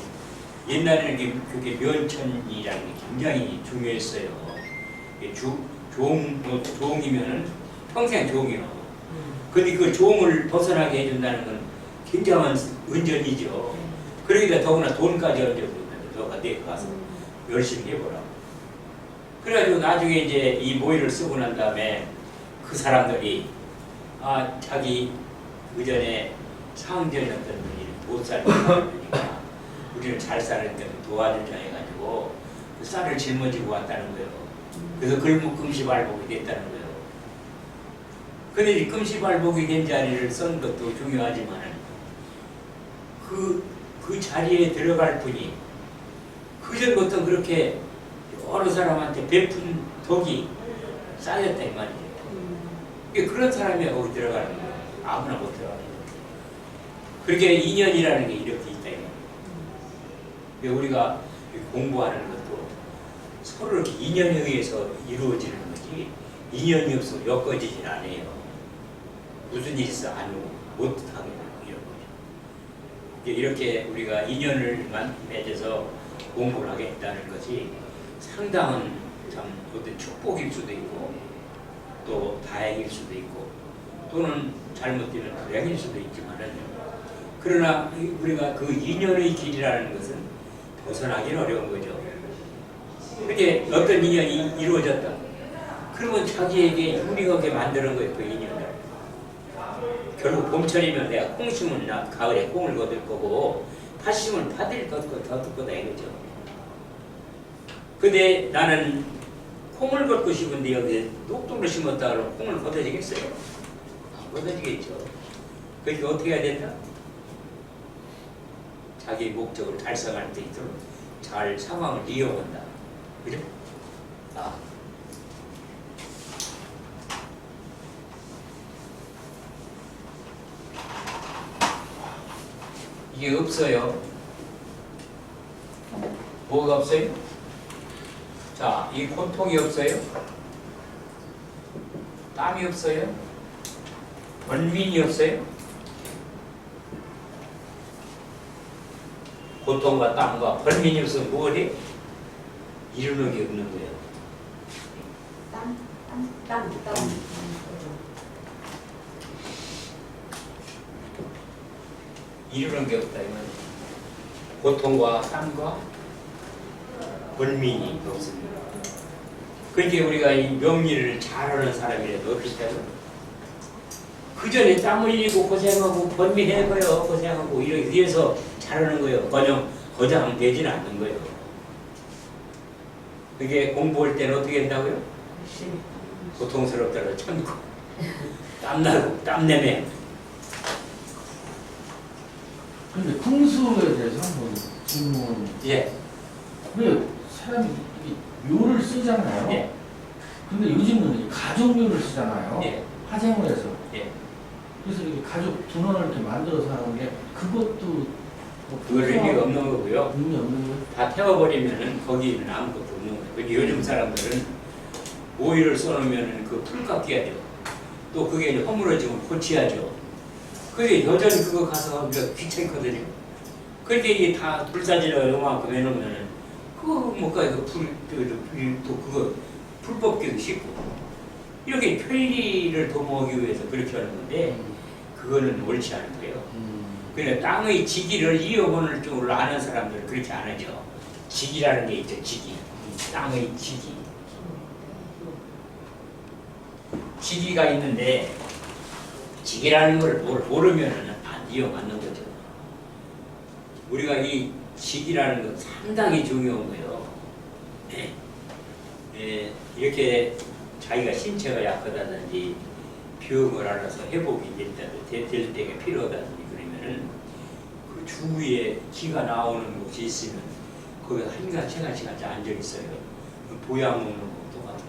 옛날에는 그게 면천이라는 게 굉장히 중요했어요. 종이면은 평생 종이요. 근데 그 종을 벗어나게 해준다는 건 굉장한 은전이죠. 그러기다 더구나 돈까지 얹어주는데 너가 내 가서 열심히 해보라. 그래가지고 나중에 이제 이 모의를 쓰고 난 다음에 그 사람들이 자기 그전에 상전이었던 분이 못 살니까 우리는 잘 사는데 도와주자 해가지고 그 쌀을 짊어지고 왔다는 거예요. 그래서 금시발복이 됐다는 거예요. 근데 이 금시발복이 된 자리를 쓴 것도 중요하지만 그 자리에 들어갈 분이 그전부터 그렇게 여러 사람한테 베푼 덕이 쌓였다 이 말이에요. 그런 사람이 거기 들어가는 거예요. 아무나 못 들어가는 거예요. 그렇게 인연이라는 게 이렇게 있다 이 말이에요. 우리가 공부하는 것도 서로 이렇게 인연에 의해서 이루어지는 거지 인연이 없으면 엮어지진 않아요. 무슨 일이 있어 안 오고 못하게 이런 거죠. 이렇게 우리가 인연을 맺어서 공부를 하겠다는 것이 상당한 참 어떤 축복일 수도 있고 또 다행일 수도 있고 또는 잘못되면 불행일 수도 있지만은 그러나 우리가 그 인연의 길이라는 것은 벗어나기는 어려운 거죠. 그게 어떤 인연이 이루어졌다. 그러면 자기에게 유리가 게 만드는 거예요. 그 인연을. 결국 봄철이면 내가 콩 심으면 나 가을에 콩을 거둘 거고 팥 심으면 팥을 더 거다 이거죠. 근데 나는 콩을 걷고 싶은데 여기 녹두를 심었다 그러면 콩을 걷어지겠어요? 안 걷어지겠죠. 그러니까 어떻게 해야 된다? 자기 목적을 달성할 때 있도록 잘 상황을 이용한다. 그죠? 이게 없어요. 뭐가 없어요? 자, 이 고통이 없어요? 땀이 없어요? 번민이 없어요? 고통과 땀과 번민이 없으면 뭐래? 이루는 게 없는 거예요. 땀. 이루는 게 없다 이건 고통과 땀과 번민이 없습니다. 그러니까 우리가 이 명리를 잘하는 사람이라도 어떨까요? 그 전에 땀 흘리고 고생하고 번민해봐요. 고생하고 이래서 잘하는 거예요. 거장 되지는 않는 거예요. 그게 공부할 때는 어떻게 한다고요? 열심히. 고통스럽더라도 참고 땀나고 땀내매. 근데 풍수에 대해서 한번 질문. 예. 왜 사람이 이게 묘를 쓰잖아요. 예. 근데 요즘은 가족묘를 쓰잖아요. 예. 화쟁을 해서. 예. 그래서 이렇게 가족 분원을 이렇게 만들어서 하는데 그것도 뭐 그걸 의미가 없는 거고요. 의미 없는 거예요. 다 태워버리면은 거기는 아무것도 없는 거예요. 근데 요즘 사람들은 오일을 써놓으면은 그 풀깎여야 돼요. 또 그게 이제 허물어지면 고치야죠. 그게 여전히 그거 가서 우리가 귀찮거든요. 그렇게 이게 다 불사지를 요만큼 해놓으면은 그거 못 가요. 또 그거 풀 뽑기도 쉽고 이렇게 편리를 도모하기 위해서 그렇게 하는 건데 그거는 옳지 않은 거예요. 그냥 땅의 지기를 이어보는 쪽으로 아는 사람들은 그렇게 안 하죠. 지기라는 게 있죠. 지기. 땅의 지기. 지기가 있는데 지기라는 걸 모르면은 안 이어맞는 거죠. 우리가 이 지기라는 건 상당히 중요한 거예요. 이렇게 자기가 신체가 약하다든지 병을 알아서 회복이 될 때가 필요하다든지 그러면은 그 주위에 기가 나오는 곳이 있으면 거기 한 시간씩 앉아 있어요. 그 보약 먹는 거 똑같은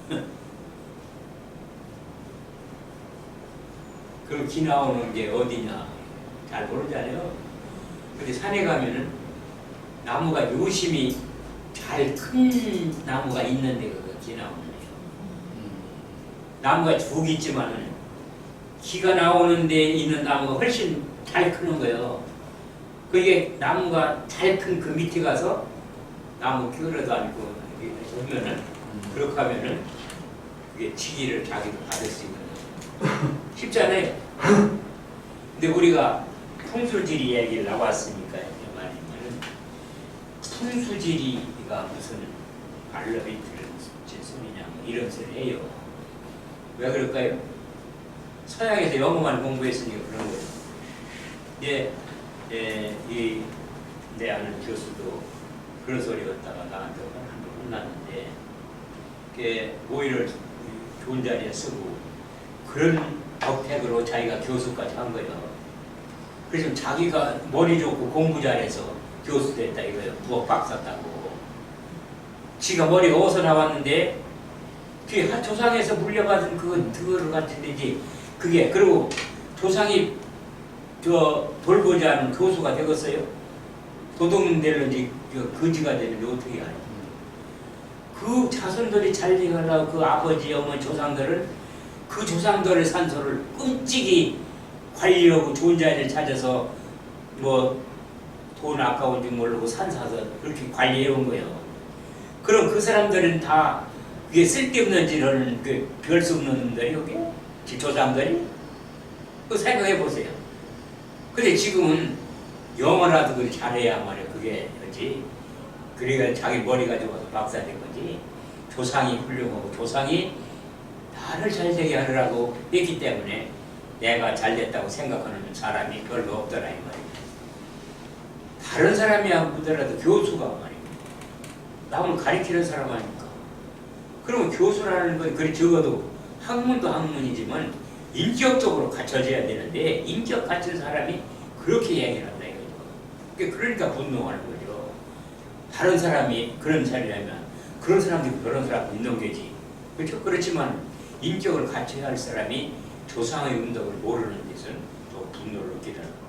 거. 그럼 기 나오는 게 어디냐 잘 모르잖아요. 근데 산에 가면은 나무가 요심히 잘 큰 나무가 있는데 그거 기 나오는 거예요. 나무가 쭉 있지만은 기가 나오는 데 있는 나무가 훨씬 잘 크는 거예요. 그게 나무가 잘 큰 그 밑에 가서 나무 기울어도 않고 오면은 그렇게 하면은 그게 지기를 자기도 받을 수 있는 거예요. 쉽잖아요. 근데 우리가 풍수지리 얘기를 나왔으니까 말이면은 풍수지리가 무슨 알러비트를 소리냐 이런 소리를 해요. 왜 그럴까요? 서양에서 영어만 공부했으니까 그런 거예요. 내 아는 교수도 그런 소리 갖다가 나한테 한번 혼났는데 오히려 좋은 자리에 쓰고 그런 덕택으로 자기가 교수까지 한 거예요. 그래서 자기가 머리 좋고 공부 잘해서 교수 됐다 이거예요. 부엌 박사 따고. 지가 머리가 어디서 나왔는데 그게 조상에서 물려받은 그거를 같은데지 그게 그리고 조상이 돌보지 않은 교수가 되겠어요? 도둑놈들은지 거지가 되는데 어떻게 하냐? 그 자손들이 잘 되려고 그 아버지 어머니 조상들은 그 조상들의 산소를 끔찍이 관리하고 좋은 자리를 찾아서 뭐 돈 아까운 줄 모르고 산 사서 그렇게 관리해 온 거예요. 그럼 그 사람들은 다 그게 쓸데없는 짓을 별 수 없는 놈들이 여기 조상들이 그 생각해 보세요. 근데 지금은 영어라도 그렇게 잘해야 말이야. 그게 그렇지. 그러니까 자기 머리가 좋아서 박사 된 거지. 조상이 훌륭하고 조상이 나를 잘되게 하려고 했기 때문에 내가 잘됐다고 생각하는 사람이 별로 없더라 이 말이야. 다른 사람이야 보더라도 교수가 말이야. 남을 가리키는 사람 아닙니까? 그러면 교수라는 건 그리 적어도 학문도 학문이지만 인격적으로 갖춰져야 되는데 인격 갖춘 사람이 그렇게 얘기를 한다 이거죠. 그러니까 분노하는 거죠. 다른 사람이 그런 사람이라면 그런 사람도 그런 사람 있는 거지. 그렇죠? 그렇지만 인격을 갖춰야 할 사람이 조상의 운동을 모르는 데서는 또 분노를 느끼는 거예요.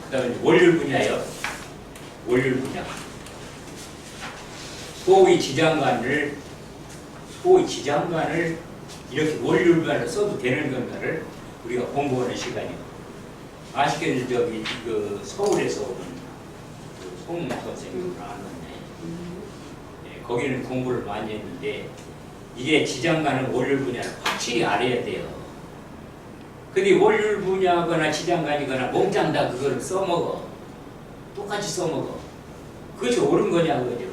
그 다음에 원률 분야요. 원률 분야. 소위 지장간을 이렇게 원률별로 써도 되는 건가를 우리가 공부하는 시간이요. 아쉽게도 저기 서울에서 오는 송무 선생님을 아는데 거기는 공부를 많이 했는데 이게 지장간을 원률 분야를 확실히 알아야 돼요. 근데 월율 분야거나 지장간이거나 몽장 다 그걸 써먹어. 똑같이 써먹어. 그것이 옳은 거냐 그거죠.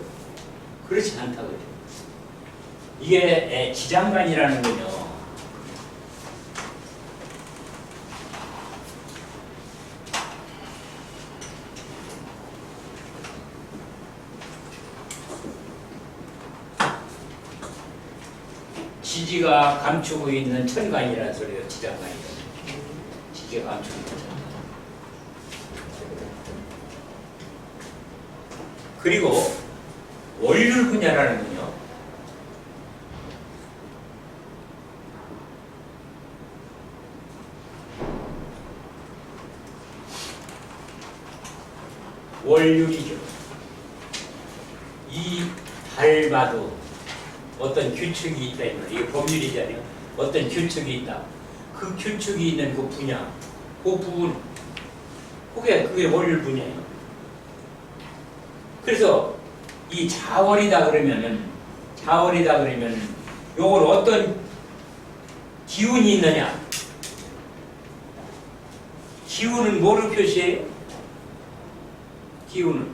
그렇지 않다 그죠. 이게 지장간이라는 거죠. 지지가 감추고 있는 천간이라는 소리예요. 지장간이요. 지지가 감추고 있는 천간. 그리고 월율 분야라는 건요. 월율이죠. 이 달마도 어떤 규칙이 있다 이 말이에요. 이게 법률이잖아요. 어떤 규칙이 있다. 그 규칙이 있는 그 분야, 그 부분, 그게 월율 분야예요. 그래서 이 자월이다 그러면은 요걸 어떤 기운이 있느냐? 기운은 뭐로 표시해요? 기운은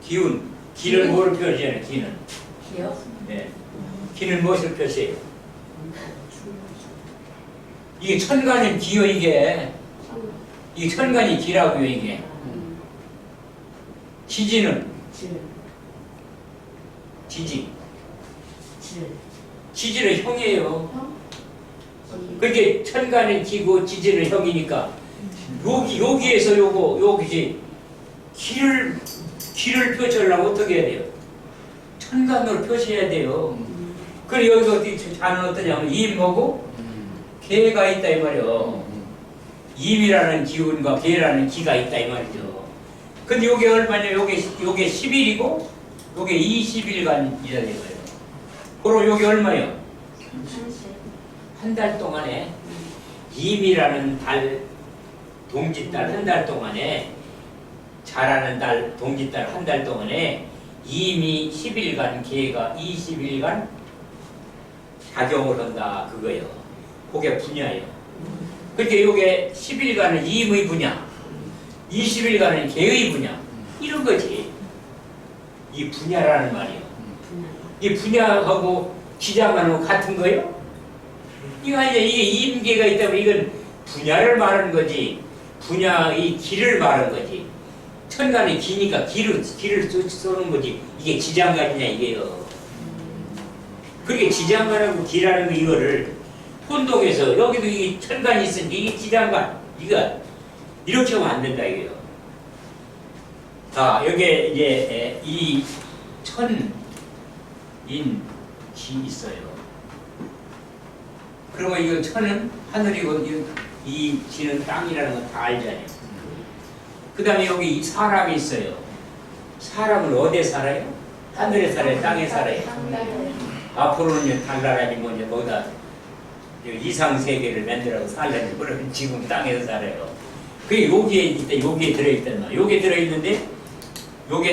기울여? 기는 뭐로 표시해요? 기는 기요? 네. 기는 무엇을 표시해요? 이게 천간은 기요 이게 천간이 기라고요 이게. 지지는 질. 지지. 질. 지지는 형이에요. 형? 기. 그게 천간은 기고 지지는 형이니까 여기에서 여기지 기를 표시하려면 어떻게 해야 돼요? 천간으로 표시해야 돼요. 그래 여기서 어떻게 자는 어떠냐면 임하고 개가 있다 이 말이요. 임이라는 기운과 개라는 기가 있다 이 말이죠. 근데 요게 얼마냐? 요게 10일이고 요게 20일간이라 되고요. 그럼 요게 얼마요? 한 달 동안에 임이라는 달 동짓달 한 달 동안에 자라는 달 동짓달 한 달 동안에 임이 10일간 개가 20일간 작용을 한다 그거예요. 그게 분야예요. 그렇게 요게 10일간은 임의 분야 20일간은 개의 분야 이런 거지. 이 분야라는 말이에요. 이 분야하고 지장하고 같은 거예요? 이거 아니야. 이게 임계가 있다면 이건 분야를 말하는 거지. 분야의 길을 말하는 거지. 천간이 기니까 길을 쏘는 거지. 이게 지장간이냐 이게요. 그렇게 지장간하고 기라는 거 이거를 혼동해서 여기도 이 천간이 있으니까 이게 지장간 이거 이렇게 하면 안 된다 이게요. 자 여기에 이제 이 천인 기 있어요. 그리고 이거 천은 하늘이고 이 지는 땅이라는 건 다 알잖아요. 그 다음에 여기 사람이 있어요. 사람은 어디에 살아요? 하늘에 살아요? 땅에 살아요? 앞으로는 달나라니 뭐 이제 거기다 이상세계를 만들어서 살려면 그러면 지금 땅에서 살아요. 그게 여기에 들어있단 말이에요. 여기에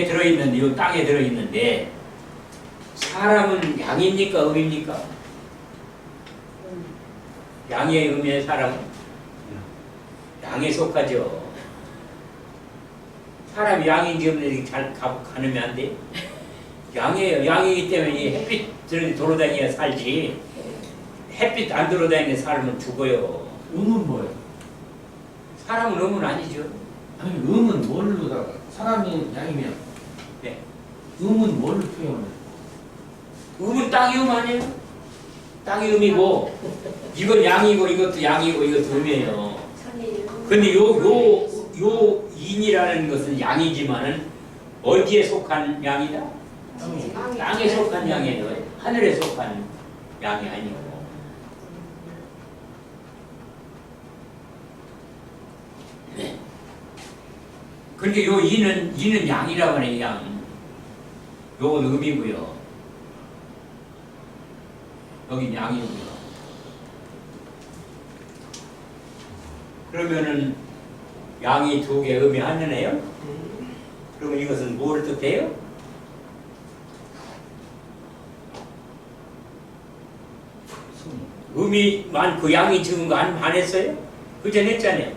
들어있는데 요 땅에 들어있는데 사람은 양입니까? 음입니까? 양의 음의 사람은? 양에 속하죠. 사람이 양인지 없는지 잘 가늠이 안 돼. 양이에요. 양이기 때문에 이 햇빛 돌아다니야 살지. 햇빛 안 돌아다니는 살면 죽어요. 음은 뭐예요? 사람은 음은 아니죠. 아니 음은 뭘로다가 사람이 양이면 네. 음은 뭘로 표현해요? 음은 땅이 음 아니에요? 땅이 음이고 이건 양이고 이것도 양이고 이것도 음이에요. 근데 요 인이라는 것은 양이지만은 어디에 속한 양이다? 땅에 속한 양이에요. 하늘에 속한 양이 아니고. 네. 그러니까 요 이는 양이라고 하네 양. 요건 음이고요. 여긴 양이고요. 그러면은 양이 두 개, 음이 하나네요? 그러면 이것은 뭘 뜻해요? 음이 많고 양이 적은 거 안 했어요? 그전 했잖아요.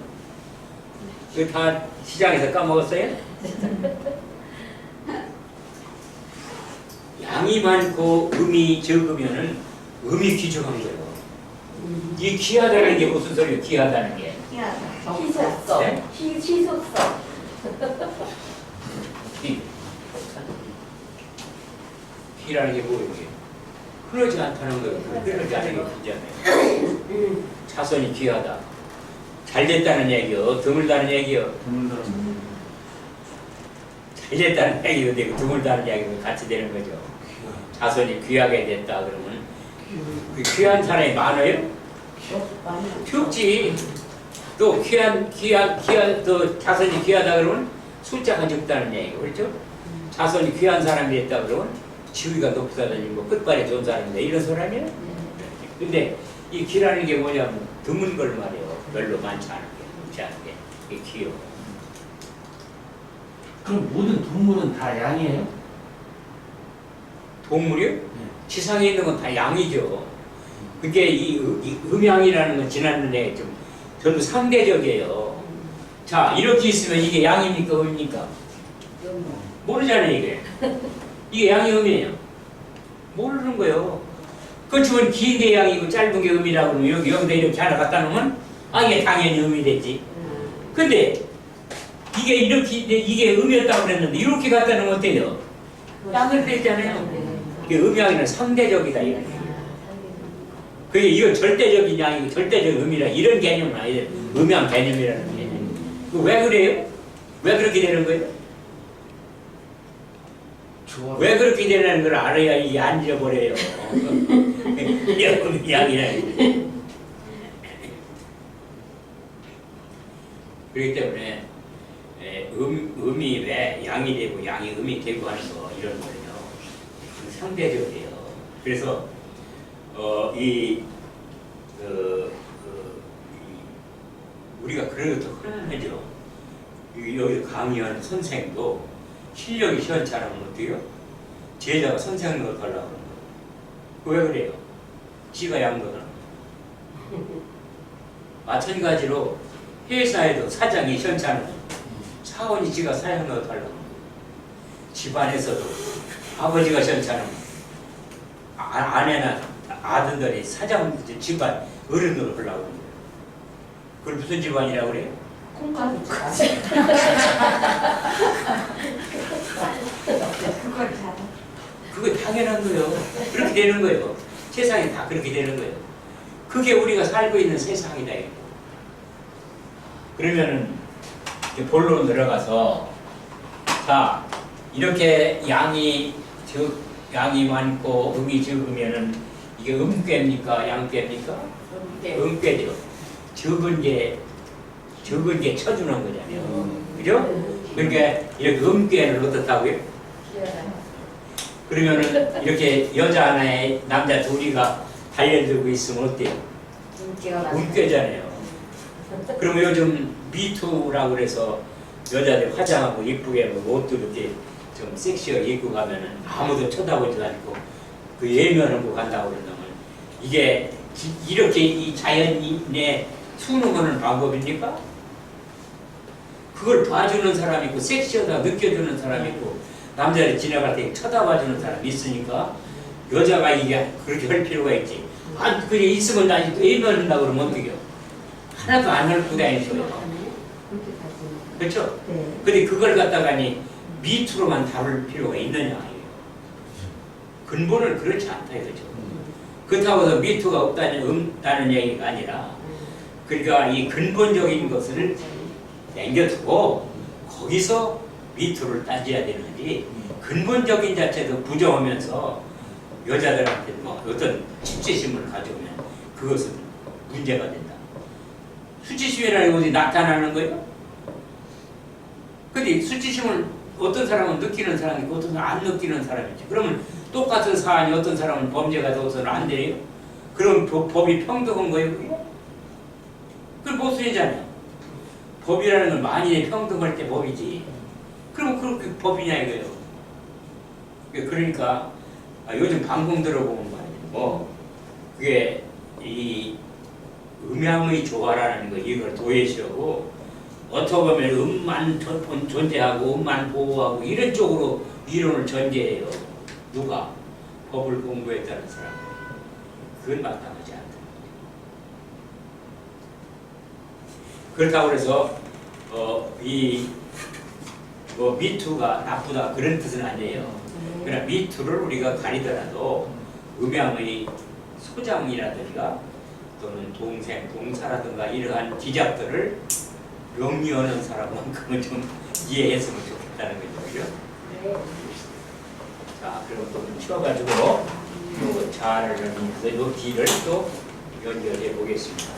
그 다 시장에서 까먹었어요? 양이 많고 음이 적으면은 음이 귀중한 거예요. 이 귀하다는 게 무슨 소리예요? 귀하다는 게. 희속성. 네? 희속성. 귀라는 게 뭐예요? 이게? 흔하지 않다는 거예요. 흔하지 않은 게 귀잖아요. 자손이 귀하다. 잘 됐다는 얘기요. 드물다는 얘기요. 드물더라. 잘 됐다는 얘기도 되고 드물다는 얘기도 같이 되는 거죠. 자손이 귀하게 됐다 그러면 그 귀한 사람이 많아요? 없지. 또 귀한 또 자손이 귀하다 그러면 숫자가 적다는 얘기고 그렇죠? 자손이 귀한 사람이 됐다 그러면 지위가 높다든지 뭐 끝발이 좋은 사람인데 이런 소리 아니에요? 근데 이 귀라는 게 뭐냐면 드문 걸 말이에요. 별로 많지 않은 게, 많지 않은 게. 이게 귀요. 그럼 모든 동물은 다 양이에요? 동물이요? 지상에 있는 건 다 양이죠. 그게 이 음양이라는 건 지난번에 좀 전부 상대적이에요. 자, 이렇게 있으면 이게 양입니까, 음입니까? 모르잖아요, 이게. 이게 양이 음이에요. 모르는 거예요. 그렇지만 긴 게 양이고 짧은 게 음이라고 그러면 여기 여기다 이렇게 하나 갖다 놓으면 이게 당연히 음이 되지. 근데 이게 이렇게 이게 음이었다고 그랬는데 이렇게 갖다 놓으면 어때요? 양을 그랬잖아요. 이게 음양이는 상대적이다 이런 얘기예요. 그게 이건 절대적인 양이고 절대적 음이라 이런 개념은 아니에요. 음양 개념이라는 개념. 왜 그래요? 왜 그렇게 되는 거예요? 왜 그렇게 되는 걸 알아야 이게 안 잊어버려요. 양이라는 게. 그렇기 때문에 음이 왜 양이 되고 양이 음이 되고 하는 거 이런 거예요. 상대적이에요. 그래서 우리가 그런 것도 흔하죠. 여기 강의하는 선생도 실력이 시원찮으면 어때요? 제자가 선생 노릇 하려고 그러는 거예요. 왜 그래요? 지가 양도는. 마찬가지로 회사에도 사장이 시원찮으면 사원이 지가 사장 노릇 하려고 그러는 거예요. 집안에서도 아버지가 시원찮으면 아내나 아들들이 사장 집안 어른으로 하려고 하는 거예요. 그걸 무슨 집안이라고 그래요? 콩가루. 그걸 잘. 그거 당연한 거예요. 그렇게 되는 거예요. 세상이 다 그렇게 되는 거예요. 그게 우리가 살고 있는 세상이다. 이거. 그러면은 본론 들어가서 자 이렇게 양이 많고 음이 적으면은 이게 음괴입니까? 양괴입니까? 음괴죠. 적은 게 쳐주는 거잖아요. 그죠? 그러니까 이렇게 음괴를 어떻다고요? 그러면은 이렇게 여자 하나에 남자 둘이가 달려들고 있으면 어때요? 음괴잖아요. 그러면 요즘 미투라고 그래서 여자들 화장하고 이쁘게 하고 옷도 이렇게 좀 섹시하게 입고 가면은 아무도 쳐다보지 않고 그 예면하고 간다고 그러면 이게 이렇게 이 자연인의 수능하는 방법입니까? 그걸 봐주는 사람이 있고 섹시하다 느껴주는 사람이 있고 남자를 지나갈 때 쳐다봐주는 사람이 있으니까 여자가 이게 그렇게 할 필요가 있지. 그게 있으면 나 예면한다고 그러면 어떡해요? 하나도 안 헐고 다니셔요. 그렇죠? 근데 그걸 갖다가니 미투로만 다룰 필요가 있느냐. 근본은 그렇지 않다 이거죠. 그렇다고 해서 미투가 없다는 얘기가 아니라 그러니까 이 근본적인 것을 남겨두고 거기서 미투를 따져야 되는지 근본적인 자체도 부정하면서 여자들한테 뭐 어떤 수치심을 가져오면 그것은 문제가 된다. 수치심이라는 것이 나타나는 거예요? 근데 수치심을 어떤 사람은 느끼는 사람이 있고 어떤 사람은 안 느끼는 사람이지. 그러면 똑같은 사안이 어떤 사람은 범죄가 되어서는 안 돼요? 그럼 법이 평등한 거예요? 그게? 그걸 못 쓰이잖아요. 법이라는 건 만인의 평등할 때 법이지. 그럼 그렇게 법이냐 이거예요. 그러니까 요즘 방송 들어보면 말이에요. 그게 이 음양의 조화라는 거 이걸 도외시하고 어떻게 보면 음만 존재하고 음만 보호하고 이런 쪽으로 이론을 전제해요. 누가? 법을 공부했다는 사람. 그건 마땅하지 않다. 그렇다고 해서 뭐 미투가 나쁘다 그런 뜻은 아니에요. 그러나 미투를 우리가 가리더라도 음양의 소장이라든가 또는 동생, 동사라든가 이러한 지작들을 명리하는 사람만큼은 좀 이해했으면 좋겠다는 거죠. 그죠? 네. 자, 그럼 좀 치워가지고 요 자를 하면서 요 뒤를 또 연결해 보겠습니다.